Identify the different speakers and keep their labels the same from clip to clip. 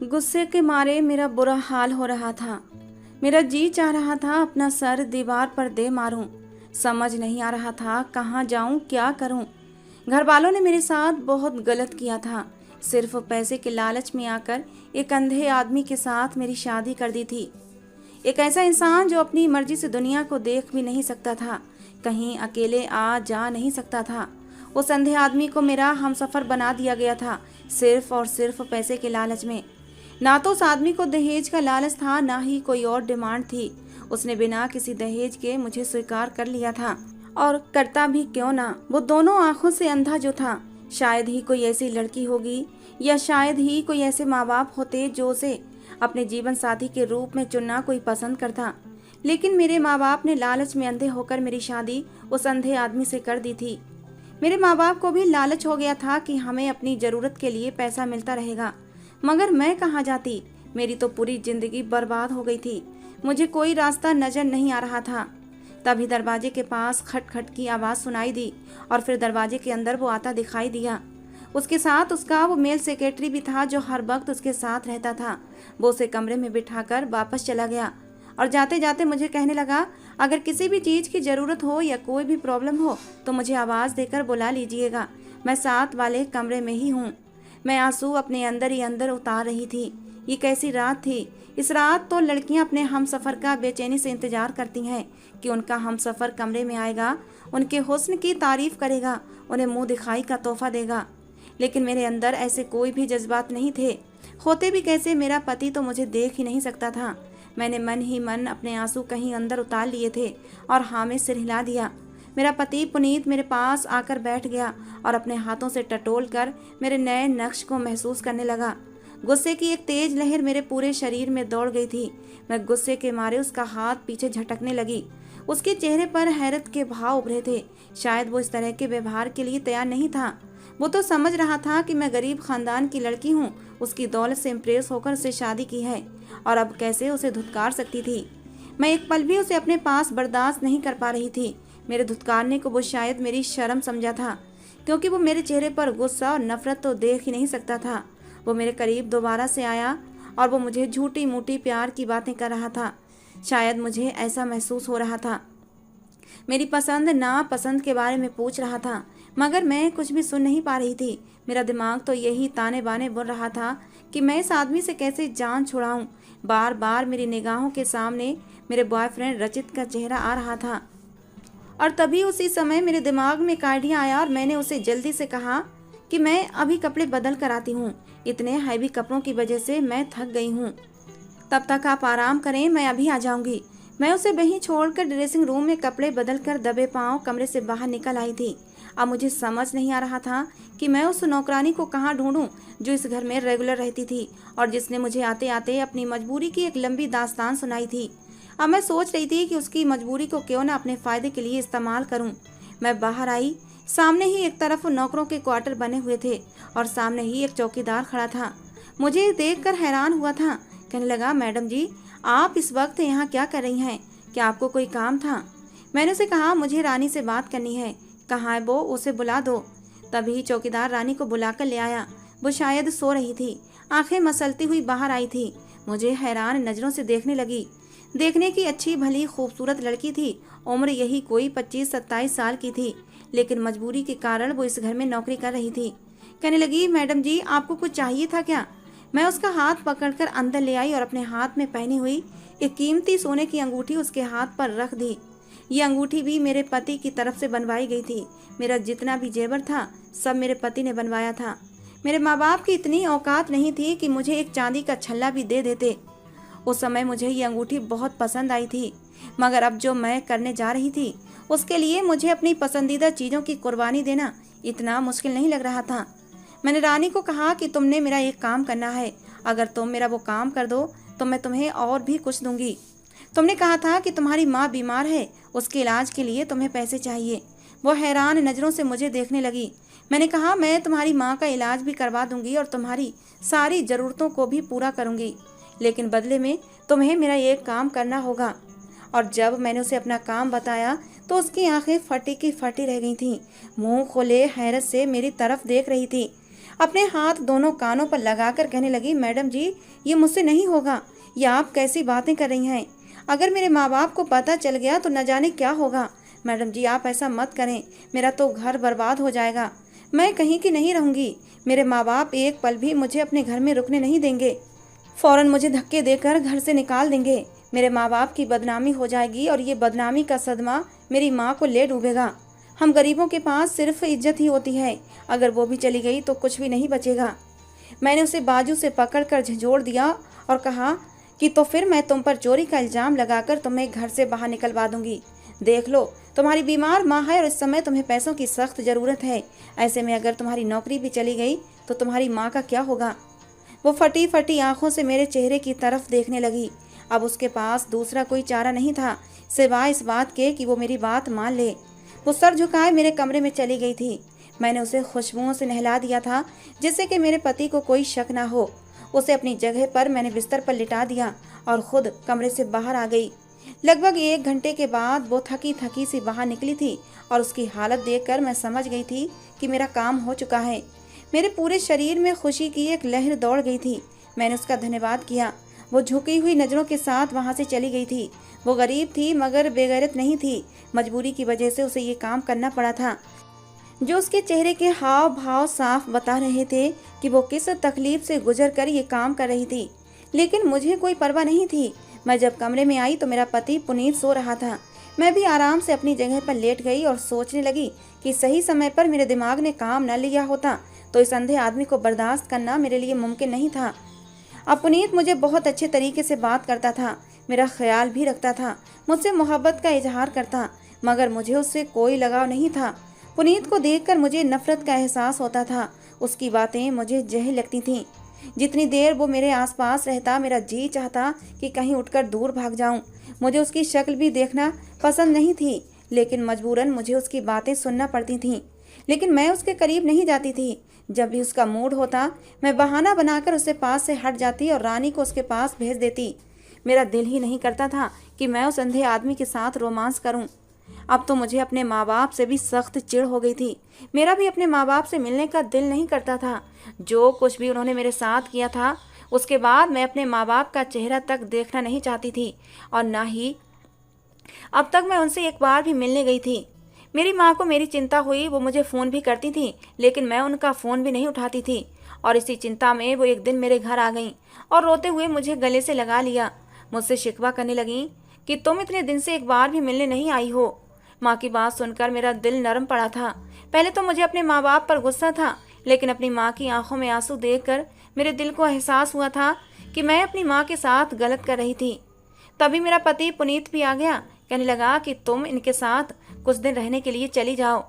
Speaker 1: गुस्से के मारे मेरा बुरा हाल हो रहा था। मेरा जी चाह रहा था अपना सर दीवार पर दे मारूं। समझ नहीं आ रहा था कहाँ जाऊं, क्या करूं। घर वालों ने मेरे साथ बहुत गलत किया था। सिर्फ पैसे के लालच में आकर एक अंधे आदमी के साथ मेरी शादी कर दी थी। एक ऐसा इंसान जो अपनी मर्जी से दुनिया को देख भी नहीं सकता था, कहीं अकेले आ जा नहीं सकता था। उस अंधे आदमी को मेरा हमसफर बना दिया गया था, सिर्फ और सिर्फ पैसे के लालच में। ना तो उस आदमी को दहेज का लालच था, ना ही कोई और डिमांड थी। उसने बिना किसी दहेज के मुझे स्वीकार कर लिया था, और करता भी क्यों ना। वो दोनों आंखों से अंधा जो था। शायद ही कोई ऐसी लड़की होगी, या शायद ही कोई ऐसे माँ बाप होते जो उसे अपने जीवन साथी के रूप में चुनना कोई पसंद करता। लेकिन मेरे माँ बाप ने लालच में अंधे होकर मेरी शादी उस अंधे आदमी से कर दी थी। मेरे माँ बाप को भी लालच हो गया था कि हमें अपनी जरूरत के लिए पैसा मिलता रहेगा, मगर मैं कहाँ जाती। मेरी तो पूरी जिंदगी बर्बाद हो गई थी। मुझे कोई रास्ता नजर नहीं आ रहा था। तभी दरवाजे के पास खटखट की आवाज़ सुनाई दी, और फिर दरवाजे के अंदर वो आता दिखाई दिया। उसके साथ उसका वो मेल सेक्रेटरी भी था जो हर वक्त उसके साथ रहता था। वो उसे कमरे में बिठाकर वापस चला गया, और जाते जाते मुझे कहने लगा, अगर किसी भी चीज़ की ज़रूरत हो या कोई भी प्रॉब्लम हो तो मुझे आवाज़ देकर बुला लीजिएगा, मैं साथ वाले कमरे में ही हूँ। मैं आंसू अपने अंदर ही अंदर उतार रही थी। ये कैसी रात थी। इस रात तो लड़कियां अपने हमसफ़र का बेचैनी से इंतजार करती हैं कि उनका हमसफ़र कमरे में आएगा, उनके हुस्न की तारीफ करेगा, उन्हें मुंह दिखाई का तोहफा देगा। लेकिन मेरे अंदर ऐसे कोई भी जज्बात नहीं थे। होते भी कैसे, मेरा पति तो मुझे देख ही नहीं सकता था। मैंने मन ही मन अपने आंसू कहीं अंदर उतार लिए थे और हाँ में सिर हिला दिया। मेरा पति पुनीत मेरे पास आकर बैठ गया और अपने हाथों से टटोल कर मेरे नए नक्श को महसूस करने लगा। गुस्से की एक तेज लहर मेरे पूरे शरीर में दौड़ गई थी। मैं गुस्से के मारे उसका हाथ पीछे झटकने लगी। उसके चेहरे पर हैरत के भाव उभरे थे। शायद वो इस तरह के व्यवहार के लिए तैयार नहीं था। वो तो समझ रहा था कि मैं गरीब खानदान की लड़की हूँ, उसकी दौलत से इम्प्रेस होकर उससे शादी की है, और अब कैसे उसे धुतकार सकती थी। मैं एक पल भी उसे अपने पास बर्दाश्त नहीं कर पा रही थी। मेरे धुतकारने को वो शायद मेरी शर्म समझा था, क्योंकि वो मेरे चेहरे पर गुस्सा और नफरत तो देख ही नहीं सकता था। वो मेरे करीब दोबारा से आया और वो मुझे झूठी मूठी प्यार की बातें कर रहा था। शायद मुझे ऐसा महसूस हो रहा था। मेरी पसंद नापसंद के बारे में पूछ रहा था, मगर मैं कुछ भी सुन नहीं पा रही थी। मेरा दिमाग तो यही ताने बाने बुन रहा था कि मैं इस आदमी से कैसे जान छुड़ाऊं। बार बार मेरी निगाहों के सामने मेरे बॉयफ्रेंड रचित का चेहरा आ रहा था, और तभी उसी समय मेरे दिमाग में एक आइडिया आया और मैंने उसे जल्दी से कहा कि मैं अभी कपड़े बदल कर आती हूँ। इतने हैवी कपड़ों की वजह से मैं थक गई हूँ। तब तक आप आराम करें, मैं अभी आ जाऊंगी। मैं उसे वहीं छोड़कर ड्रेसिंग रूम में कपड़े बदल कर दबे पांव कमरे से बाहर निकल आई थी। अब मुझे समझ नहीं आ रहा था कि मैं उस नौकरानी को कहाँ ढूंढूं जो इस घर में रेगुलर रहती थी और जिसने मुझे आते आते अपनी मजबूरी की एक लंबी दास्तान सुनाई थी। अब मैं सोच रही थी कि उसकी मजबूरी को क्यों ना अपने फ़ायदे के लिए इस्तेमाल करूं। मैं बाहर आई। सामने ही एक तरफ नौकरों के क्वार्टर बने हुए थे और सामने ही एक चौकीदार खड़ा था। मुझे देखकर हैरान हुआ था। कहने लगा, मैडम जी, आप इस वक्त यहाँ क्या कर रही हैं? क्या आपको कोई काम था? मैंने उसे कहा, मुझे रानी से बात करनी है। कहाँ है वो? उसे बुला दो। तभी चौकीदार रानी को बुलाकर ले आया। वो शायद सो रही थी, आंखें मसलती हुई बाहर आई थी। मुझे हैरान नज़रों से देखने लगी। देखने की अच्छी भली खूबसूरत लड़की थी। उम्र यही कोई 25-27 साल की थी, लेकिन मजबूरी के कारण वो इस घर में नौकरी कर रही थी। कहने लगी, मैडम जी, आपको कुछ चाहिए था क्या? मैं उसका हाथ पकड़कर अंदर ले आई और अपने हाथ में पहनी हुई एक कीमती सोने की अंगूठी उसके हाथ पर रख दी। ये अंगूठी भी मेरे पति की तरफ से बनवाई गई थी। मेरा जितना भी जेवर था सब मेरे पति ने बनवाया था। मेरे माँ बाप की इतनी औकात नहीं थी कि मुझे एक चांदी का छल्ला भी दे देते। उस समय मुझे ये अंगूठी बहुत पसंद आई थी, मगर अब जो मैं करने जा रही थी उसके लिए मुझे अपनी पसंदीदा चीज़ों की कुर्बानी देना इतना मुश्किल नहीं लग रहा था। मैंने रानी को कहा कि तुमने मेरा एक काम करना है। अगर तुम मेरा वो काम कर दो तो मैं तुम्हें और भी कुछ दूंगी। तुमने कहा था कि तुम्हारी माँ बीमार है, उसके इलाज के लिए तुम्हें पैसे चाहिए। वो हैरान नज़रों से मुझे देखने लगी। मैंने कहा, मैं तुम्हारी माँ का इलाज भी करवा दूंगी और तुम्हारी सारी ज़रूरतों को भी पूरा करूंगी, लेकिन बदले में तुम्हें मेरा एक काम करना होगा। और जब मैंने उसे अपना काम बताया तो उसकी आंखें फटी की फटी रह गई थीं। मुंह खोले हैरत से मेरी तरफ देख रही थी। अपने हाथ दोनों कानों पर लगाकर कहने लगी, मैडम जी ये मुझसे नहीं होगा, ये आप कैसी बातें कर रही हैं। अगर मेरे माँ बाप को पता चल गया तो न जाने क्या होगा। मैडम जी आप ऐसा मत करें, मेरा तो घर बर्बाद हो जाएगा। मैं कहीं की नहीं रहूँगी। मेरे माँ बाप एक पल भी मुझे अपने घर में रुकने नहीं देंगे, फौरन मुझे धक्के देकर घर से निकाल देंगे। मेरे माँ बाप की बदनामी हो जाएगी और ये बदनामी का सदमा मेरी माँ को ले डूबेगा। हम गरीबों के पास सिर्फ इज्जत ही होती है, अगर वो भी चली गई तो कुछ भी नहीं बचेगा। मैंने उसे बाजू से पकड़कर झंझोड़ दिया और कहा कि तो फिर मैं तुम पर चोरी का इल्जाम लगाकर तुम्हें घर से बाहर निकलवा दूंगी। देख लो, तुम्हारी बीमार माँ है और इस समय तुम्हें पैसों की सख्त ज़रूरत है। ऐसे में अगर तुम्हारी नौकरी भी चली गई तो तुम्हारी माँ का क्या होगा। वो फटी फटी आंखों से मेरे चेहरे की तरफ देखने लगी। अब उसके पास दूसरा कोई चारा नहीं था सिवाय इस बात के कि वो मेरी बात मान ले। वो सर झुकाए मेरे कमरे में चली गई थी। मैंने उसे खुशबुओं से नहला दिया था जिससे कि मेरे पति को कोई शक ना हो। उसे अपनी जगह पर मैंने बिस्तर पर लिटा दिया और खुद कमरे से बाहर आ गई। लगभग 1 घंटे के बाद वो थकी थकी सी बाहर निकली थी और उसकी हालत देखकर मैं समझ गई थी कि मेरा काम हो चुका है। मेरे पूरे शरीर में खुशी की एक लहर दौड़ गई थी। मैंने उसका धन्यवाद किया। वो झुकी हुई नज़रों के साथ वहाँ से चली गई थी। वो गरीब थी मगर बेगैरत नहीं थी। मजबूरी की वजह से उसे ये काम करना पड़ा था। जो उसके चेहरे के हाव भाव साफ बता रहे थे कि वो किस तकलीफ से गुजर कर ये काम कर रही थी। लेकिन मुझे कोई परवाह नहीं थी। मैं जब कमरे में आई तो मेरा पति पुनीत सो रहा था। मैं भी आराम से अपनी जगह पर लेट गई और सोचने लगी कि सही समय पर मेरे दिमाग ने काम न लिया होता तो इस अंधे आदमी को बर्दाश्त करना मेरे लिए मुमकिन नहीं था। अब पुनीत मुझे बहुत अच्छे तरीके से बात करता था, मेरा ख्याल भी रखता था, मुझसे मोहब्बत का इजहार करता, मगर मुझे उससे कोई लगाव नहीं था। पुनीत को देखकर मुझे नफरत का एहसास होता था। उसकी बातें मुझे जहर लगती थीं। जितनी देर वो मेरे आसपास रहता मेरा जी चाहता कि कहीं उठकर दूर भाग जाऊं। मुझे उसकी शक्ल भी देखना पसंद नहीं थी, लेकिन मजबूरन मुझे उसकी बातें सुनना पड़ती थीं। लेकिन मैं उसके करीब नहीं जाती थी। जब भी उसका मूड होता मैं बहाना बनाकर उसके पास से हट जाती और रानी को उसके पास भेज देती। मेरा दिल ही नहीं करता था कि मैं उस अंधे आदमी के साथ रोमांस करूं। अब तो मुझे अपने माँ बाप से भी सख्त चिढ़ हो गई थी। मेरा भी अपने माँ बाप से मिलने का दिल नहीं करता था। जो कुछ भी उन्होंने मेरे साथ किया था उसके बाद मैं अपने माँ बाप का चेहरा तक देखना नहीं चाहती थी और ना ही अब तक मैं उनसे एक बार भी मिलने गई थी। मेरी माँ को मेरी चिंता हुई, वो मुझे फ़ोन भी करती थी लेकिन मैं उनका फ़ोन भी नहीं उठाती थी। और इसी चिंता में वो एक दिन मेरे घर आ गईं और रोते हुए मुझे गले से लगा लिया। मुझसे शिकवा करने लगीं कि तुम इतने दिन से एक बार भी मिलने नहीं आई हो। माँ की बात सुनकर मेरा दिल नरम पड़ा था। पहले तो मुझे अपने माँ बाप पर गुस्सा था, लेकिन अपनी माँ की आंखों में आंसू देखकर मेरे दिल को एहसास हुआ था कि मैं अपनी माँ के साथ गलत कर रही थी। तभी मेरा पति पुनीत भी आ गया। कहने लगा कि तुम इनके साथ कुछ दिन रहने के लिए चली जाओ।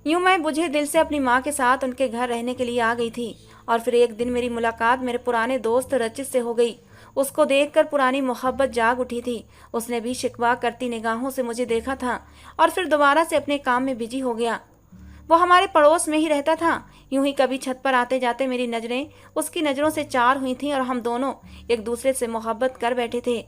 Speaker 1: यूँ मैं बुझे दिल से अपनी माँ के साथ उनके घर रहने के लिए आ गई थी। और फिर एक दिन मेरी मुलाकात मेरे पुराने दोस्त रचित से हो गई। उसको देखकर पुरानी मोहब्बत जाग उठी थी। उसने भी शिकवा करती निगाहों से मुझे देखा था और फिर दोबारा से अपने काम में बिजी हो गया। वो हमारे पड़ोस में ही रहता था। यूं ही कभी छत पर आते जाते मेरी नज़रें उसकी नज़रों से चार हुई थीं और हम दोनों एक दूसरे से मोहब्बत कर बैठे थे।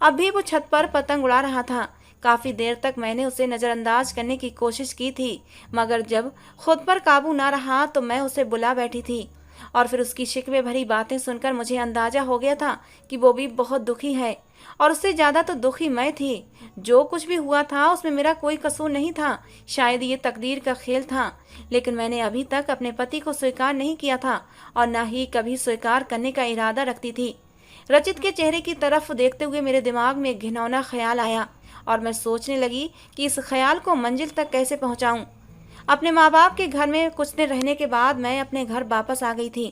Speaker 1: अब भी वो छत पर पतंग उड़ा रहा था। काफ़ी देर तक मैंने उसे नज़रअंदाज करने की कोशिश की थी, मगर जब खुद पर काबू ना रहा तो मैं उसे बुला बैठी थी। और फिर उसकी शिकवे भरी बातें सुनकर मुझे अंदाजा हो गया था कि वो भी बहुत दुखी है और उससे ज़्यादा तो दुखी मैं थी। जो कुछ भी हुआ था उसमें मेरा कोई कसूर नहीं था। शायद ये तकदीर का खेल था, लेकिन मैंने अभी तक अपने पति को स्वीकार नहीं किया था और ना ही कभी स्वीकार करने का इरादा रखती थी। रचित के चेहरे की तरफ देखते हुए मेरे दिमाग में एक घिनौना ख्याल आया और मैं सोचने लगी कि इस ख्याल को मंजिल तक कैसे पहुंचाऊं। अपने माँ बाप के घर में कुछ दिन रहने के बाद मैं अपने घर वापस आ गई थी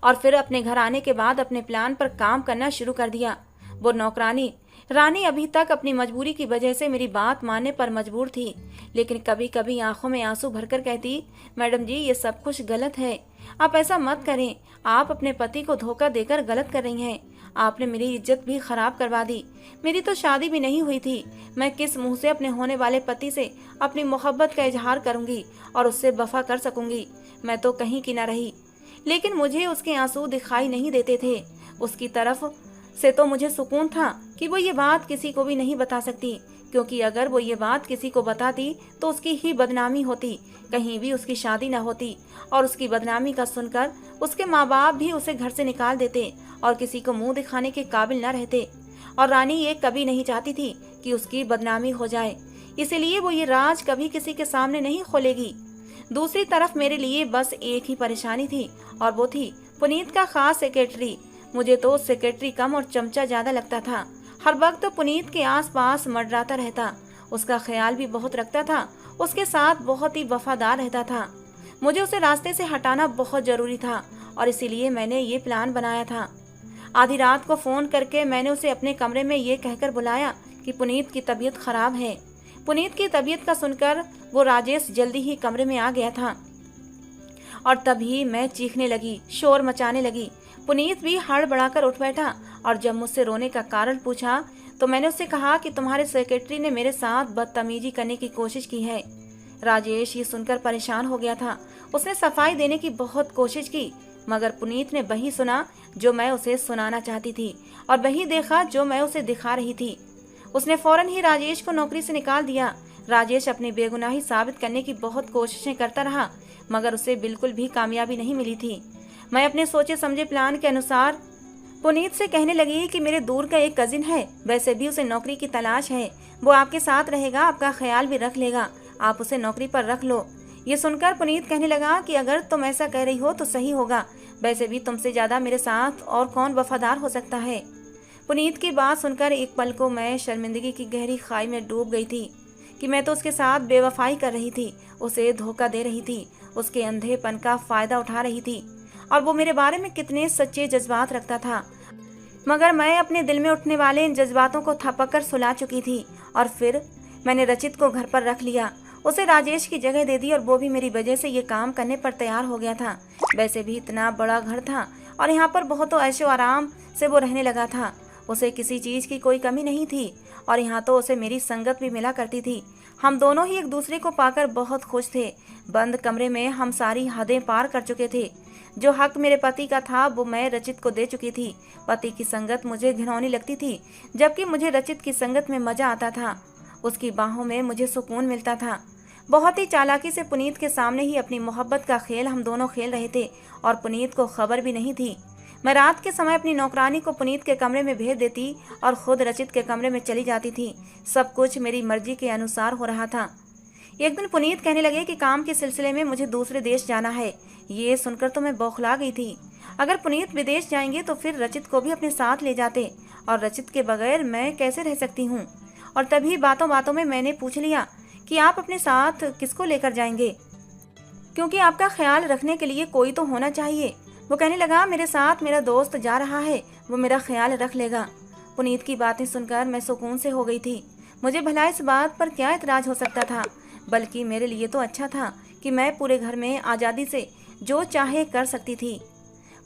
Speaker 1: और फिर अपने घर आने के बाद अपने प्लान पर काम करना शुरू कर दिया। वो नौकरानी रानी अभी तक अपनी मजबूरी की वजह से मेरी बात मानने पर मजबूर थी, लेकिन कभी कभी आंखों में आंसू भरकर कहती, मैडम जी ये सब कुछ गलत है, आप ऐसा मत करें। आप अपने पति को धोखा देकर गलत कर रही हैं। आपने मेरी इज्जत भी खराब करवा दी। मेरी तो शादी भी नहीं हुई थी। मैं किस मुंह से अपने होने वाले पति से अपनी मोहब्बत का इजहार करूंगी और उससे वफा कर सकूंगी। मैं तो कहीं की न रही, लेकिन मुझे उसके आंसू दिखाई नहीं देते थे। उसकी तरफ से तो मुझे सुकून था कि वो ये बात किसी को भी नहीं बता सकती क्योंकि अगर वो ये बात किसी को बताती तो उसकी ही बदनामी होती, कहीं भी उसकी शादी न होती और उसकी बदनामी का सुनकर उसके माँ बाप भी उसे घर से निकाल देते और किसी को मुंह दिखाने के काबिल न रहते। और रानी ये कभी नहीं चाहती थी कि उसकी बदनामी हो जाए, इसीलिए वो ये राज कभी किसी के सामने नहीं खोलेगी। दूसरी तरफ मेरे लिए बस एक ही परेशानी थी और वो थी पुनीत का खास सेक्रेटरी। मुझे तो सेक्रेटरी कम और चमचा ज्यादा लगता था। हर वक्त पुनीत के आसपास मंडराता रहता, उसका ख्याल भी बहुत रखता था, उसके साथ बहुत ही वफादार रहता था। मुझे उसे रास्ते से हटाना बहुत जरूरी था और इसीलिए मैंने ये प्लान बनाया था। आधी रात को फोन करके मैंने उसे अपने कमरे में ये कहकर बुलाया कि पुनीत की तबीयत खराब है। पुनीत की तबीयत का सुनकर वो राजेश जल्दी ही कमरे में आ गया था और तभी मैं चीखने लगी, शोर मचाने लगी। पुनीत भी हड़बड़ाकर उठ बैठा और जब मुझसे रोने का कारण पूछा तो मैंने उससे कहा कि तुम्हारे सेक्रेटरी ने मेरे साथ बदतमीजी करने की कोशिश की है। राजेश ये सुनकर परेशान हो गया था। उसने सफाई देने की बहुत कोशिश की, मगर पुनीत ने वही सुना जो मैं उसे सुनाना चाहती थी और वही देखा जो मैं उसे दिखा रही थी। उसने फौरन ही राजेश को नौकरी से निकाल दिया। राजेश अपनी बेगुनाही साबित करने की बहुत कोशिशें करता रहा, मगर उसे बिल्कुल भी कामयाबी नहीं मिली थी। मैं अपने सोचे समझे प्लान के अनुसार पुनीत से कहने लगी कि मेरे दूर का एक कजिन है, वैसे भी उसे नौकरी की तलाश है, वो आपके साथ रहेगा, आपका ख्याल भी रख लेगा, आप उसे नौकरी पर रख लो। ये सुनकर पुनीत कहने लगा कि अगर तुम ऐसा कह रही हो तो सही होगा, वैसे भी तुमसे ज्यादा मेरे साथ और कौन वफादार हो सकता है। पुनीत की बात सुनकर एक पल को मैं शर्मिंदगी की गहरी खाई में डूब गई थी कि मैं तो उसके साथ बेवफाई कर रही थी, उसे धोखा दे रही थी, उसके अंधेपन का फायदा उठा रही थी और वो मेरे बारे में कितने सच्चे जज्बात रखता था। मगर मैं अपने दिल में उठने वाले इन जज्बातों को थपक कर सुला चुकी थी और फिर मैंने रचित को घर पर रख लिया, उसे राजेश की जगह दे दी और वो भी मेरी वजह से ये काम करने पर तैयार हो गया था। वैसे भी इतना बड़ा घर था और यहाँ पर बहुत ऐशो आराम से वो रहने लगा था, उसे किसी चीज की कोई कमी नहीं थी और यहाँ तो उसे मेरी संगत भी मिला करती थी। हम दोनों ही एक दूसरे को पाकर बहुत खुश थे। बंद कमरे में हम सारी हदें पार कर चुके थे। जो हक मेरे पति का था वो मैं रचित को दे चुकी थी। पति की संगत मुझे घिनौनी लगती थी, जबकि मुझे रचित की संगत में मजा आता था, उसकी बाहों में मुझे सुकून मिलता था। बहुत ही चालाकी से पुनीत के सामने ही अपनी मोहब्बत का खेल हम दोनों खेल रहे थे और पुनीत को खबर भी नहीं थी। मैं रात के समय अपनी नौकरानी को पुनीत के कमरे में भेज देती और खुद रचित के कमरे में चली जाती थी। सब कुछ मेरी मर्जी के अनुसार हो रहा था। एक दिन पुनीत कहने लगे कि काम के सिलसिले में मुझे दूसरे देश जाना है। ये सुनकर तो मैं बौखला गई थी। अगर पुनीत विदेश जाएंगे तो फिर रचित को भी अपने साथ ले जाते और रचित के बगैर मैं कैसे रह सकती हूँ। और तभी बातों बातों में मैंने पूछ लिया कि आप अपने साथ किसको लेकर जाएंगे, क्योंकि आपका ख्याल रखने के लिए कोई तो होना चाहिए। वो कहने लगा मेरे साथ मेरा दोस्त जा रहा है, वो मेरा ख्याल रख लेगा। पुनीत की बातें सुनकर मैं सुकून से हो गई थी। मुझे भला इस बात पर क्या इतराज हो सकता था, बल्कि मेरे लिए तो अच्छा था कि मैं पूरे घर में आज़ादी से जो चाहे कर सकती थी।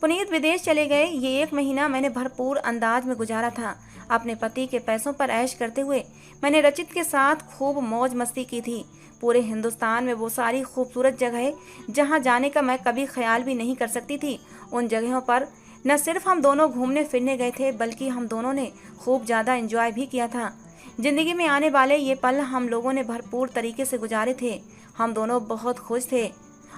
Speaker 1: पुनीत विदेश चले गए। ये 1 महीना मैंने भरपूर अंदाज में गुजारा था। अपने पति के पैसों पर ऐश करते हुए मैंने रचित के साथ खूब मौज मस्ती की थी। पूरे हिंदुस्तान में वो सारी खूबसूरत जगहें जहाँ जाने का मैं कभी ख्याल भी नहीं कर सकती थी, उन जगहों पर न सिर्फ हम दोनों घूमने फिरने गए थे, बल्कि हम दोनों ने खूब ज़्यादा एंजॉय भी किया था। जिंदगी में आने वाले ये पल हम लोगों ने भरपूर तरीके से गुजारे थे। हम दोनों बहुत खुश थे।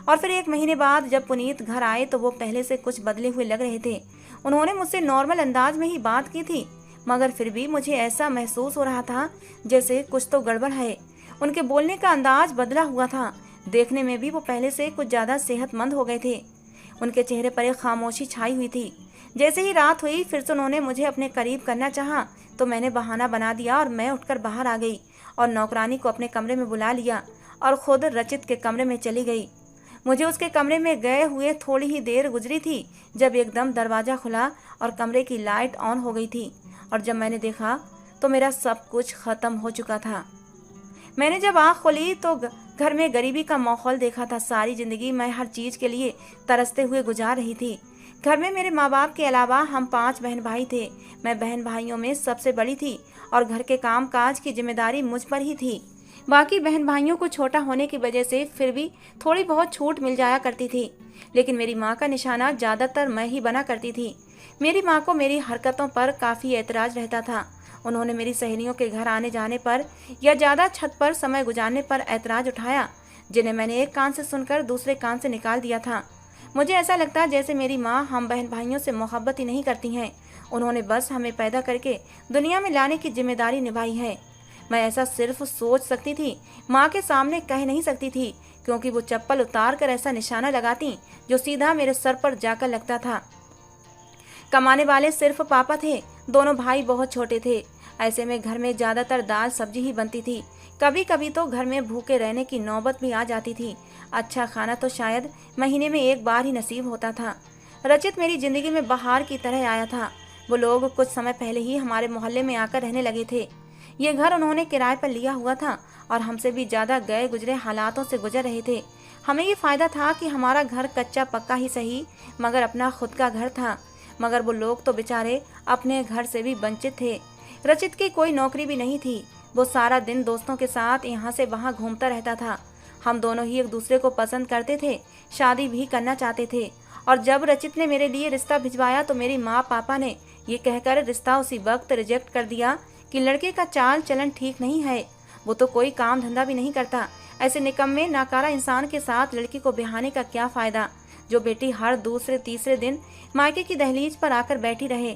Speaker 1: और फिर 1 महीने बाद जब पुनीत घर आए तो वो पहले से कुछ बदले हुए लग रहे थे। उन्होंने मुझसे नॉर्मल अंदाज में ही बात की थी, मगर फिर भी मुझे ऐसा महसूस हो रहा था जैसे कुछ तो गड़बड़ है। उनके बोलने का अंदाज बदला हुआ था। देखने में भी वो पहले से कुछ ज़्यादा सेहतमंद हो गए थे। उनके चेहरे पर एक खामोशी छाई हुई थी। जैसे ही रात हुई फिर से उन्होंने मुझे अपने करीब करना चाहा तो मैंने बहाना बना दिया और मैं उठकर बाहर आ गई और नौकरानी को अपने कमरे में बुला लिया और खुद रचित के कमरे में चली गई। मुझे उसके कमरे में गए हुए थोड़ी ही देर गुजरी थी जब एकदम दरवाज़ा खुला और कमरे की लाइट ऑन हो गई थी और जब मैंने देखा तो मेरा सब कुछ ख़त्म हो चुका था। मैंने जब आँख खोली तो घर में गरीबी का माहौल देखा था। सारी ज़िंदगी मैं हर चीज़ के लिए तरसते हुए गुजार रही थी। घर में मेरे माँ बाप के अलावा हम 5 बहन भाई थे। मैं बहन भाइयों में सबसे बड़ी थी और घर के काम काज की जिम्मेदारी मुझ पर ही थी। बाकी बहन भाइयों को छोटा होने की वजह से फिर भी थोड़ी बहुत छूट मिल जाया करती थी, लेकिन मेरी माँ का निशाना ज़्यादातर मैं ही बना करती थी। मेरी माँ को मेरी हरकतों पर काफ़ी ऐतराज़ रहता था। उन्होंने मेरी सहेलियों के घर आने जाने पर या ज़्यादा छत पर समय गुजारने पर ऐतराज उठाया, जिन्हें मैंने एक कान से सुनकर दूसरे कान से निकाल दिया था। मुझे ऐसा लगता है जैसे मेरी माँ हम बहन भाइयों से मोहब्बत ही नहीं करती हैं। उन्होंने बस हमें पैदा करके दुनिया में लाने की जिम्मेदारी निभाई है। मैं ऐसा सिर्फ सोच सकती थी, माँ के सामने कह नहीं सकती थी, क्योंकि वो चप्पल उतार कर ऐसा निशाना लगाती जो सीधा मेरे सर पर जाकर लगता था। कमाने वाले सिर्फ पापा थे, दोनों भाई बहुत छोटे थे। ऐसे में घर में ज़्यादातर दाल सब्जी ही बनती थी। कभी कभी तो घर में भूखे रहने की नौबत भी आ जाती थी। अच्छा खाना तो शायद महीने में एक बार ही नसीब होता था। रचित मेरी जिंदगी में बहार की तरह आया था। वो लोग कुछ समय पहले ही हमारे मोहल्ले में आकर रहने लगे थे। ये घर उन्होंने किराए पर लिया हुआ था और हमसे भी ज़्यादा गए गुजरे हालातों से गुजर रहे थे। हमें ये फ़ायदा था कि हमारा घर कच्चा पक्का ही सही मगर अपना खुद का घर था। मगर वो लोग तो बेचारे अपने घर से भी वंचित थे। रचित की कोई नौकरी भी नहीं थी। वो सारा दिन दोस्तों के साथ यहाँ से वहाँ घूमता रहता था। हम दोनों ही एक दूसरे को पसंद करते थे, शादी भी करना चाहते थे। और जब रचित ने मेरे लिए रिश्ता भिजवाया तो मेरी माँ पापा ने ये कहकर रिश्ता उसी वक्त रिजेक्ट कर दिया कि लड़के का चाल चलन ठीक नहीं है, वो तो कोई काम धंधा भी नहीं करता। ऐसे निकम्मे नाकारा इंसान के साथ लड़की को ब्याहने का क्या फ़ायदा, जो बेटी हर दूसरे तीसरे दिन मायके की दहलीज पर आकर बैठी रहे।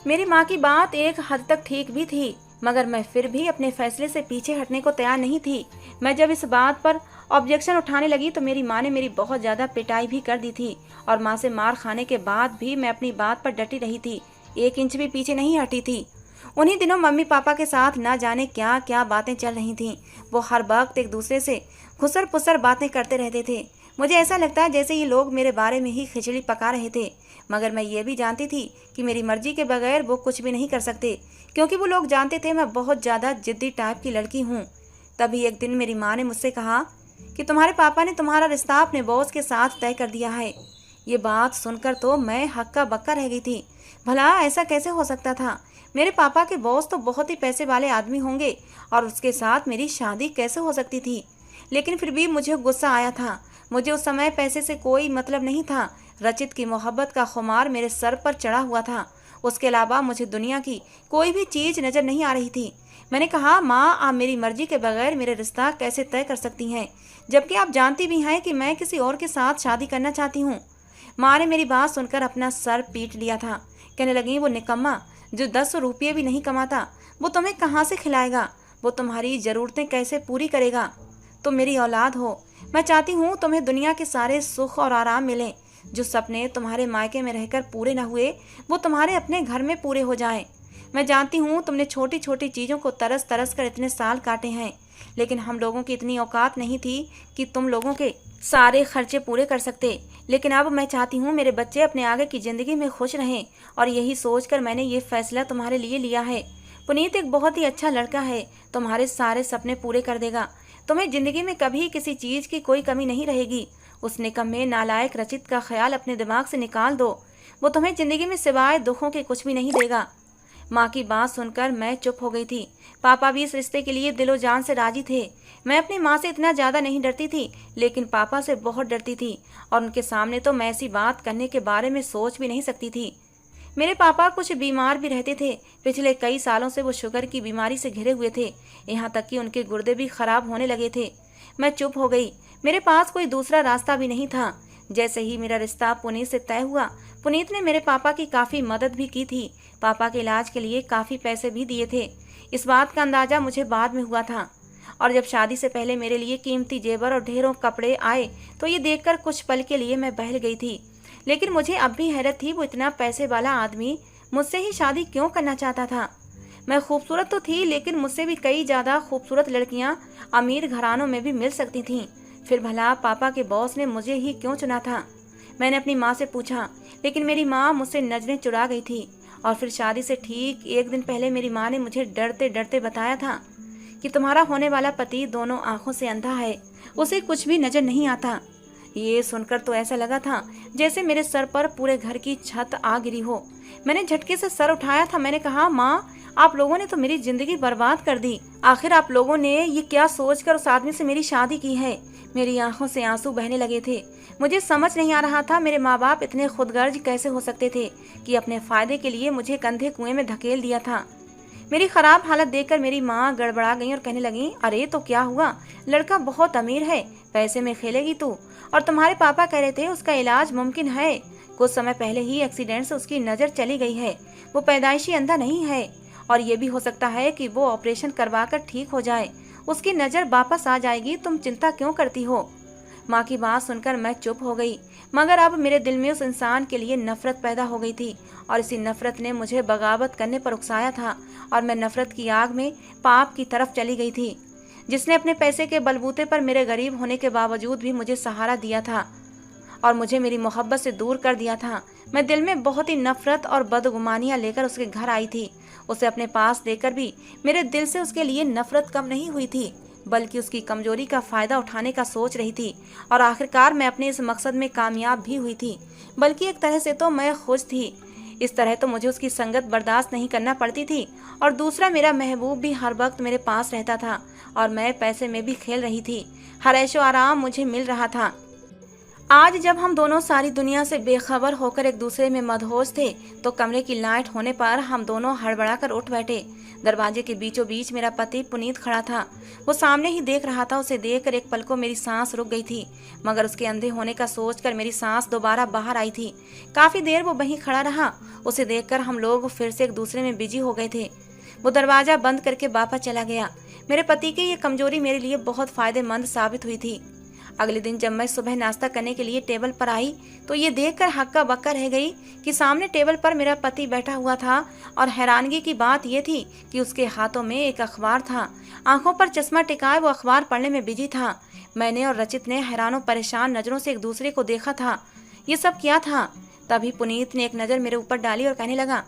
Speaker 1: मेरी माँ की बात एक हद तक ठीक भी थी, मगर मैं फिर भी अपने फैसले से पीछे हटने को तैयार नहीं थी। मैं जब इस बात पर ऑब्जेक्शन उठाने लगी तो मेरी माँ ने मेरी बहुत ज़्यादा पिटाई भी कर दी थी और माँ से मार खाने के बाद भी मैं अपनी बात पर डटी रही थी, 1 इंच भी पीछे नहीं हटी थी। उन्हीं दिनों मम्मी पापा के साथ ना जाने क्या क्या बातें चल रही थीं। वो हर वक्त एक दूसरे से घुसर पुसर बातें करते रहते थे। मुझे ऐसा लगता है जैसे ये लोग मेरे बारे में ही खिचड़ी पका रहे थे, मगर मैं ये भी जानती थी कि मेरी मर्जी के बगैर वो कुछ भी नहीं कर सकते, क्योंकि वो लोग जानते थे मैं बहुत ज़्यादा जिद्दी टाइप की लड़की हूँ। तभी एक दिन मेरी माँ ने मुझसे कहा कि तुम्हारे पापा ने तुम्हारा रिश्ता अपने बॉस के साथ तय कर दिया है। ये बात सुनकर तो मैं हक्का बक्का रह गई थी। भला ऐसा कैसे हो सकता था? मेरे पापा के बॉस तो बहुत ही पैसे वाले आदमी होंगे और उसके साथ मेरी शादी कैसे हो सकती थी? लेकिन फिर भी मुझे गुस्सा आया था। मुझे उस समय पैसे से कोई मतलब नहीं था। रचित की मोहब्बत का खुमार मेरे सर पर चढ़ा हुआ था। उसके अलावा मुझे दुनिया की कोई भी चीज़ नज़र नहीं आ रही थी। मैंने कहा, माँ आप मेरी मर्जी के बगैर मेरे रिश्ता कैसे तय कर सकती हैं, जबकि आप जानती भी हैं कि मैं किसी और के साथ शादी करना चाहती हूँ। माँ ने मेरी बात सुनकर अपना सर पीट लिया था। कहने लगी, वो निकम्मा जो 10 रुपये भी नहीं कमाता, वो तुम्हें कहाँ से खिलाएगा? वो तुम्हारी ज़रूरतें कैसे पूरी करेगा? तुम मेरी औलाद हो। मैं चाहती हूँ तुम्हें दुनिया के सारे सुख और आराम मिलें। जो सपने तुम्हारे मायके में रहकर पूरे न हुए वो तुम्हारे अपने घर में पूरे हो जाएं। मैं जानती हूँ तुमने छोटी छोटी चीज़ों को तरस तरस कर इतने साल काटे हैं, लेकिन हम लोगों की इतनी औकात नहीं थी कि तुम लोगों के सारे खर्चे पूरे कर सकते। लेकिन अब मैं चाहती हूँ मेरे बच्चे अपने आगे की ज़िंदगी में खुश रहें, और यही सोचकर मैंने ये फैसला तुम्हारे लिए लिया है। पुनीत एक बहुत ही अच्छा लड़का है, तुम्हारे सारे सपने पूरे कर देगा। तुम्हें ज़िंदगी में कभी किसी चीज़ की कोई कमी नहीं रहेगी। उस निकम्मे नालायक रचित का ख्याल अपने दिमाग से निकाल दो। वो तुम्हें ज़िंदगी में सिवाय दुखों के कुछ भी नहीं देगा। माँ की बात सुनकर मैं चुप हो गई थी। पापा भी इस रिश्ते के लिए दिलो जान से राजी थे। मैं अपनी माँ से इतना ज़्यादा नहीं डरती थी, लेकिन पापा से बहुत डरती थी, और उनके सामने तो मैं ऐसी बात करने के बारे में सोच भी नहीं सकती थी। मेरे पापा कुछ बीमार भी रहते थे। पिछले कई सालों से वो शुगर की बीमारी से घिरे हुए थे, यहाँ तक कि उनके गुर्दे भी खराब होने लगे थे। मैं चुप हो गई। मेरे पास कोई दूसरा रास्ता भी नहीं था। जैसे ही मेरा रिश्ता पुनीत से तय हुआ, पुनीत ने मेरे पापा की काफ़ी मदद भी की थी। पापा के इलाज के लिए काफ़ी पैसे भी दिए थे। इस बात का अंदाज़ा मुझे बाद में हुआ था, और जब शादी से पहले मेरे लिए कीमती जेवर और ढेरों कपड़े आए तो ये देखकर कुछ पल के लिए मैं बहल गई थी। लेकिन मुझे अब भी हैरत थी, वो इतना पैसे वाला आदमी मुझसे ही शादी क्यों करना चाहता था। मैं खूबसूरत तो थी, लेकिन मुझसे भी कई ज़्यादा खूबसूरत लड़कियां अमीर घरानों में भी मिल सकती थीं। फिर भला पापा के बॉस ने मुझे ही क्यों चुना था? मैंने अपनी माँ से पूछा, लेकिन मेरी माँ मुझसे नजरें चुरा गई थी। और फिर शादी से ठीक 1 दिन पहले मेरी माँ ने मुझे डरते डरते बताया था कि तुम्हारा होने वाला पति दोनों आंखों से अंधा है, उसे कुछ भी नजर नहीं आता। ये सुनकर तो ऐसा लगा था जैसे मेरे सर पर पूरे घर की छत आ गिरी हो। मैंने झटके से सर उठाया था। मैंने कहा, माँ आप लोगों ने तो मेरी जिंदगी बर्बाद कर दी। आखिर आप लोगों ने ये क्या सोचकर उस आदमी से मेरी शादी की है? मेरी आंखों से आंसू बहने लगे थे। मुझे समझ नहीं आ रहा था मेरे माँ बाप इतने खुदगर्ज कैसे हो सकते थे कि अपने फायदे के लिए मुझे कंधे कुएं में धकेल दिया था। मेरी खराब हालत देखकर मेरी माँ गड़बड़ा गई और कहने लगी, अरे तो क्या हुआ, लड़का बहुत अमीर है, पैसे में खेलेगी तू। और तुम्हारे पापा कह रहे थे उसका इलाज मुमकिन है। कुछ समय पहले ही एक्सीडेंट से उसकी नज़र चली गई है। वो पैदाइशी अंधा नहीं है, और ये भी हो सकता है कि वो ऑपरेशन करवा कर ठीक हो जाए, उसकी नज़र वापस आ जाएगी। तुम चिंता क्यों करती हो। माँ की बात सुनकर मैं चुप हो गई, मगर अब मेरे दिल में उस इंसान के लिए नफरत पैदा हो गई थी, और इसी नफरत ने मुझे बगावत करने पर उकसाया था, और मैं नफरत की आग में पाप की तरफ चली गई थी, जिसने अपने पैसे के बलबूते पर मेरे गरीब होने के बावजूद भी मुझे सहारा दिया था और मुझे मेरी मोहब्बत से दूर कर दिया था। मैं दिल में बहुत ही नफरत और बदगुमानियां लेकर उसके घर आई थी। उसे अपने पास देकर भी मेरे दिल से उसके लिए नफरत कम नहीं हुई थी, बल्कि उसकी कमजोरी का फायदा उठाने का सोच रही थी। और आखिरकार मैं अपने इस मकसद में कामयाब भी हुई थी, बल्कि एक तरह से तो मैं खुश थी। इस तरह तो मुझे उसकी संगत बर्दाश्त नहीं करना पड़ती थी। और दूसरा, मेरा महबूब भी हर वक्त मेरे पास रहता था, और मैं पैसे में भी खेल रही थी। हर ऐशो आराम मुझे मिल रहा था। आज जब हम दोनों सारी दुनिया से बेखबर होकर एक दूसरे में मदहोश थे, तो कमरे की लाइट होने पर हम दोनों हड़बड़ाकर उठ बैठे। दरवाजे के बीचों बीच मेरा पति पुनीत खड़ा था। वो सामने ही देख रहा था। उसे देखकर एक पल को मेरी सांस रुक गई थी, मगर उसके अंधे होने का सोचकर मेरी सांस दोबारा बाहर आई थी। काफी देर वो वहीं खड़ा रहा। उसे देखकर हम लोग फिर से एक दूसरे में बिजी हो गए थे। वो दरवाजा बंद करके वापस चला गया। मेरे पति की ये कमजोरी मेरे लिए बहुत फायदेमंद साबित हुई थी। अगले दिन जब मैं सुबह नाश्ता करने के लिए टेबल पर आई, तो ये देखकर हक्का बक्का रह गई कि सामने टेबल पर मेरा पति बैठा हुआ था। और हैरानगी की बात यह थी कि उसके हाथों में एक अखबार था। आंखों पर चश्मा टिकाए वो अखबार पढ़ने में बिजी था। मैंने और रचित ने हैरानों परेशान नजरों से एक दूसरे को देखा था। ये सब क्या था। तभी पुनीत ने एक नज़र मेरे ऊपर डाली और कहने लगा,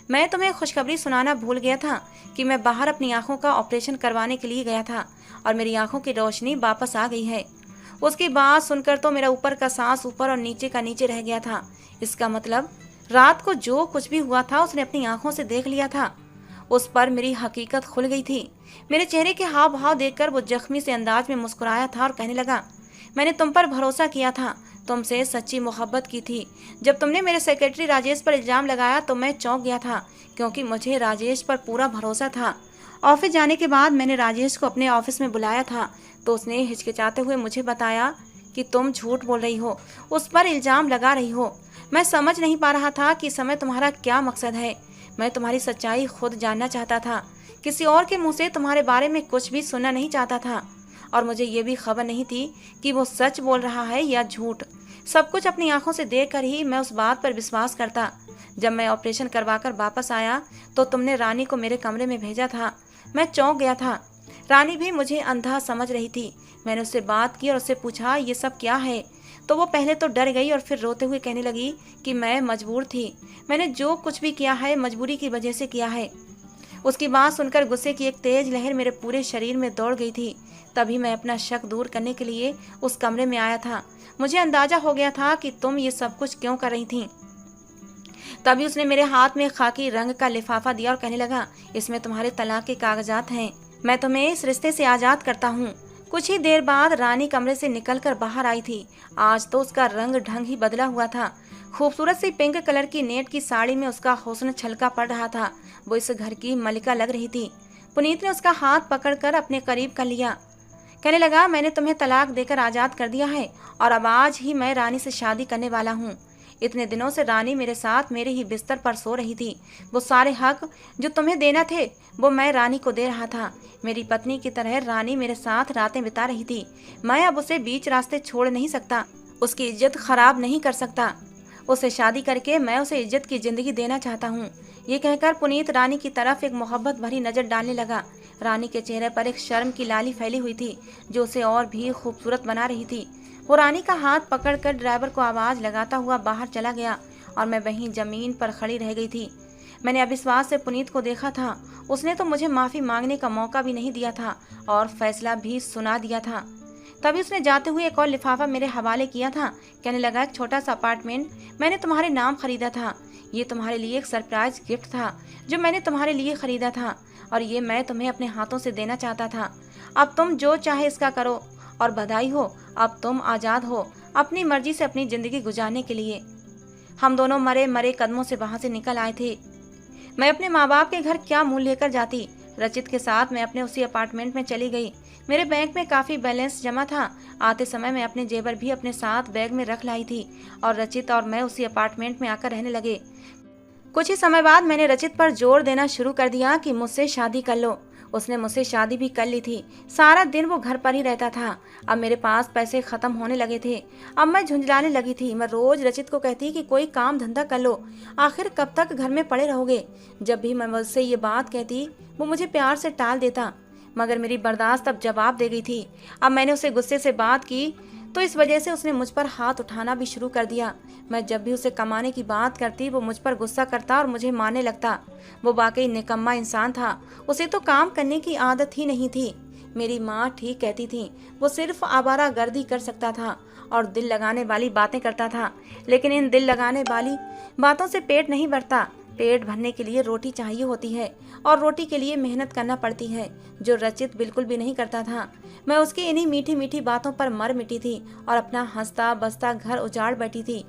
Speaker 1: मैं तुम्हें खुशखबरी सुनाना भूल गया था कि मैं बाहर अपनी आंखों का ऑपरेशन करवाने के लिए गया था, और मेरी आंखों की रोशनी वापस आ गई है। उसकी बात सुनकर तो मेरा ऊपर का सांस ऊपर और नीचे का नीचे रह गया था। इसका मतलब रात को जो कुछ भी हुआ था उसने अपनी आंखों से देख लिया था। उस पर मेरी हकीकत खुल गई थी। मेरे चेहरे के हाव भाव देखकर वो जख्मी से अंदाज में मुस्कुराया था और कहने लगा, मैंने तुम पर भरोसा किया था, तुमसे सच्ची मोहब्बत की थी। जब तुमने मेरे सेक्रेटरी राजेश पर इल्जाम लगाया तो मैं चौंक गया था, क्योंकि मुझे राजेश पर पूरा भरोसा था। ऑफिस जाने के बाद मैंने राजेश को अपने ऑफिस में बुलाया था, तो उसने हिचकिचाते हुए मुझे बताया कि तुम झूठ बोल रही हो, उस पर इल्जाम लगा रही हो। मैं समझ नहीं पा रहा था कि समय तुम्हारा क्या मकसद है। मैं तुम्हारी सच्चाई खुद जानना चाहता था, किसी और के मुंह से तुम्हारे बारे में कुछ भी सुनना नहीं चाहता था। और मुझे ये भी खबर नहीं थी कि वो सच बोल रहा है या झूठ। सब कुछ अपनी आंखों से देखकर ही मैं उस बात पर विश्वास करता। जब मैं ऑपरेशन करवाकर वापस आया तो तुमने रानी को मेरे कमरे में भेजा था। मैं चौंक गया था। रानी भी मुझे अंधा समझ रही थी। मैंने उससे बात की और उससे पूछा, ये सब क्या है। तो वो पहले तो डर गई और फिर रोते हुए कहने लगी कि मैं मजबूर थी, मैंने जो कुछ भी किया है मजबूरी की वजह से किया है। उसकी बात सुनकर गुस्से की एक तेज लहर मेरे पूरे शरीर में दौड़ गई थी। तभी मैं अपना शक दूर करने के लिए उस कमरे में आया था। मुझे अंदाजा हो गया था कि तुम ये सब कुछ क्यों कर रही थी। तभी उसने मेरे हाथ में खाकी रंग का लिफाफा दिया और कहने लगा, इसमें तुम्हारे तलाक के कागजात हैं, मैं तुम्हें इस रिश्ते से आजाद करता हूँ। कुछ ही देर बाद रानी कमरे से निकलकर बाहर आई थी। आज तो उसका रंग ढंग ही बदला हुआ था। खूबसूरत सी पिंक कलर की नेट की साड़ी में उसका हुस्न छलका पड़ रहा था। वो इस घर की मलिका लग रही थी। पुनीत ने उसका हाथ पकड़कर अपने करीब कर लिया। कहने लगा, मैंने तुम्हें तलाक देकर आजाद कर दिया है और अब आज ही मैं रानी से शादी करने वाला हूँ। इतने दिनों से रानी मेरे साथ मेरे ही बिस्तर पर सो रही थी। वो सारे हक जो तुम्हें देना थे वो मैं रानी को दे रहा था। मेरी पत्नी की तरह रानी मेरे साथ रातें बिता रही थी। मैं अब उसे बीच रास्ते छोड़ नहीं सकता, उसकी इज्जत खराब नहीं कर सकता। उसे शादी करके मैं उसे इज्जत की जिंदगी देना चाहता हूँ। ये कहकर पुनीत रानी की तरफ एक मोहब्बत भरी नजर डालने लगा। रानी के चेहरे पर एक शर्म की लाली फैली हुई थी जो उसे और भी खूबसूरत बना रही थी। वो रानी का हाथ पकड़कर ड्राइवर को आवाज लगाता हुआ बाहर चला गया और मैं वहीं जमीन पर खड़ी रह गई थी। मैंने अविश्वास से पुनीत को देखा था। उसने तो मुझे माफी मांगने का मौका भी नहीं दिया था और फैसला भी सुना दिया था। तभी उसने जाते हुए एक और लिफाफा मेरे हवाले किया था। कहने लगा, एक छोटा सा अपार्टमेंट मैंने तुम्हारे नाम खरीदा था। ये तुम्हारे लिए एक सरप्राइज गिफ्ट था जो मैंने तुम्हारे लिए खरीदा था और ये मैं तुम्हें अपने हाथों से देना चाहता था। अब तुम जो चाहे इसका करो और बधाई हो, अब तुम आज़ाद हो अपनी मर्जी से अपनी ज़िंदगी गुजारने के लिए। हम दोनों मरे मरे कदमों से वहाँ से निकल आए थे। मैं अपने माँ बाप के घर क्या मुंह लेकर जाती। रचित के साथ मैं अपने उसी अपार्टमेंट में चली गई। मेरे बैंक में काफी बैलेंस जमा था। आते समय मैं अपने जेवर भी अपने साथ बैग में रख लाई थी और रचित और मैं उसी अपार्टमेंट में आकर रहने लगे। कुछ ही समय बाद मैंने रचित पर जोर देना शुरू कर दिया कि मुझसे शादी कर लो। उसने मुझसे शादी भी कर ली थी। सारा दिन वो घर पर ही रहता था। अब मेरे पास पैसे खत्म होने लगे थे। अब मैं झुंझलाने लगी थी। मैं रोज रचित को कहती कि कोई काम धंधा कर लो, आखिर कब तक घर में पड़े रहोगे। जब भी मैं मुझसे ये बात कहती वो मुझे प्यार से टाल देता, मगर मेरी बर्दाश्त अब जवाब दे गई थी। अब मैंने उसे गुस्से से बात की तो इस वजह से उसने मुझ पर हाथ उठाना भी शुरू कर दिया। मैं जब भी उसे कमाने की बात करती वो मुझ पर गुस्सा करता और मुझे मारने लगता। वो वाकई निकम्मा इंसान था। उसे तो काम करने की आदत ही नहीं थी। मेरी माँ ठीक कहती थी, वो सिर्फ आवारागर्दी कर सकता था और दिल लगाने वाली बातें करता था। लेकिन इन दिल लगाने वाली बातों से पेट नहीं भरता। पेट भरने के लिए रोटी चाहिए होती है और रोटी के लिए मेहनत करना पड़ती है, जो रचित बिल्कुल भी नहीं करता था। मैं उसकी इन्हीं मीठी मीठी बातों पर मर मिटी थी और अपना हंसता बसता घर उजाड़ बैठी थी।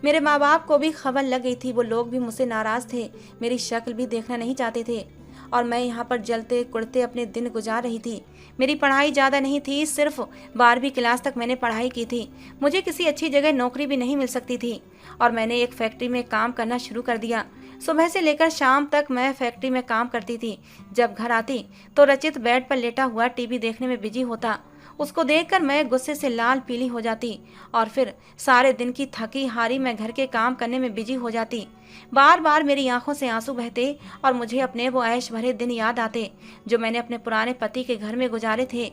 Speaker 1: मेरे माँ बाप को भी खबर लग गई थी। वो लोग भी मुझसे नाराज थे, मेरी शक्ल भी देखना नहीं चाहते थे और मैं यहाँ पर जलते कुड़ते अपने दिन गुजार रही थी। मेरी पढ़ाई ज़्यादा नहीं थी, सिर्फ 12वीं क्लास तक मैंने पढ़ाई की थी। मुझे किसी अच्छी जगह नौकरी भी नहीं मिल सकती थी और मैंने एक फैक्ट्री में काम करना शुरू कर दिया। सुबह से लेकर शाम तक मैं फैक्ट्री में काम करती थी। जब घर आती तो रचित बेड पर लेटा हुआ टीवी देखने में बिजी होता। उसको देखकर मैं गुस्से से लाल पीली हो जाती और फिर सारे दिन की थकी हारी मैं घर के काम करने में बिजी हो जाती। बार बार मेरी आंखों से आंसू बहते और मुझे अपने वो ऐश भरे दिन याद आते जो मैंने अपने पुराने पति के घर में गुजारे थे।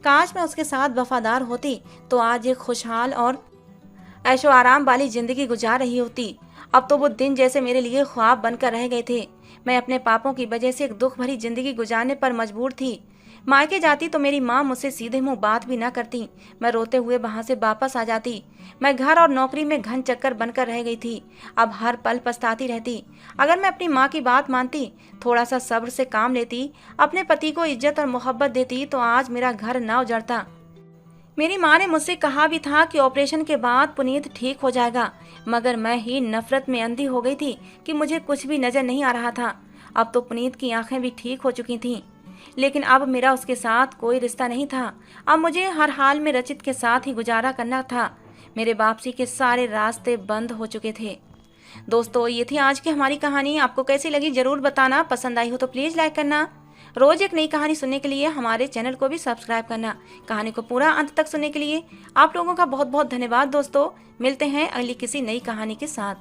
Speaker 1: काश मैं उसके साथ वफादार होती तो आज एक खुशहाल और ऐशो आराम वाली जिंदगी गुजार रही होती। अब तो वो दिन जैसे मेरे लिए ख्वाब बनकर रह गए थे। मैं अपने पापों की वजह से एक दुख भरी जिंदगी गुजारने पर मजबूर थी। मायके जाती तो मेरी माँ मुझसे सीधे मुंह बात भी ना करती। मैं रोते हुए वहां से वापस आ जाती। मैं घर और नौकरी में घन चक्कर बनकर रह गई थी। अब हर पल पछताती रहती। अगर मैं अपनी माँ की बात मानती, थोड़ा सा सब्र से काम लेती, अपने पति को इज्जत और मोहब्बत देती तो आज मेरा घर ना उजड़ता। मेरी माँ ने मुझसे कहा भी था कि ऑपरेशन के बाद पुनीत ठीक हो जाएगा, मगर मैं ही नफरत में अंधी हो गई थी कि मुझे कुछ भी नजर नहीं आ रहा था। अब तो पुनीत की आंखें भी ठीक हो चुकी थीं, लेकिन अब मेरा उसके साथ कोई रिश्ता नहीं था। अब मुझे हर हाल में रचित के साथ ही गुजारा करना था। मेरे वापसी के सारे रास्ते बंद हो चुके थे। दोस्तों, ये थी आज की हमारी कहानी। आपको कैसी लगी जरूर बताना। पसंद आई हो तो प्लीज़ लाइक करना। रोज एक नई कहानी सुनने के लिए हमारे चैनल को भी सब्सक्राइब करना। कहानी को पूरा अंत तक सुनने के लिए आप लोगों का बहुत बहुत धन्यवाद। दोस्तों, मिलते हैं अगली किसी नई कहानी के साथ।